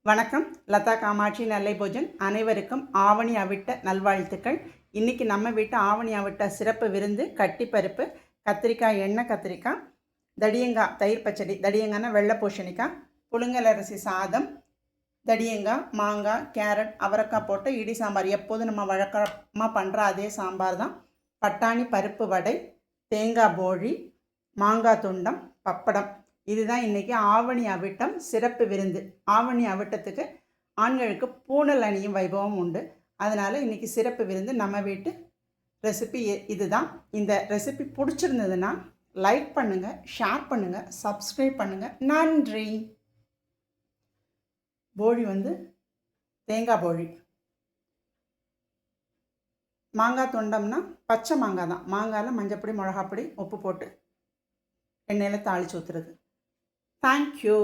வணக்கம். லதா காமாட்சி நெல்லை போஜன் அனைவருக்கும் ஆவணி அவிட்ட நல்வாழ்த்துக்கள். இன்றைக்கி நம்ம வீட்டு ஆவணி அவிட்ட சிறப்பு விருந்து கட்டிப்பருப்பு, கத்திரிக்காய், எண்ணெய் கத்திரிக்காய், தடியங்காய் தயிர் பச்சடி, தடியங்காய்னா வெள்ளை பூசணிக்காய், புழுங்கல் அரிசி சாதம், தடியங்காய், மாங்காய், கேரட், அவரைக்காய் போட்ட இடி சாம்பார். எப்போதும் நம்ம வழக்கமாக பண்ணுற அதே சாம்பார் தான். பட்டாணி பருப்பு வடை, தேங்காய் போழி, மாங்காய் துண்டம், பப்படம். இதுதான் இன்றைக்கி ஆவணி அவிட்டம் சிறப்பு விருந்து. ஆவணி அவிட்டத்துக்கு ஆண்களுக்கு பூணல் அணியும் வைபவம் உண்டு. அதனால் இன்றைக்கி சிறப்பு விருந்து நம்ம வீட்டு ரெசிபி இதுதான். இந்த ரெசிபி பிடிச்சிருந்ததுன்னா லைக் பண்ணுங்கள், ஷேர் பண்ணுங்கள், சப்ஸ்கிரைப் பண்ணுங்கள். நன்றி. போழி தேங்காய் போழி. மாங்காய் துண்டம்னா பச்சை மாங்காய் தான். மாங்காயில் மஞ்சப்பொடி, மிளகாப்பொடி, உப்பு போட்டு எண்ணெயில் தாளித்து ஊற்றுறது. Thank you.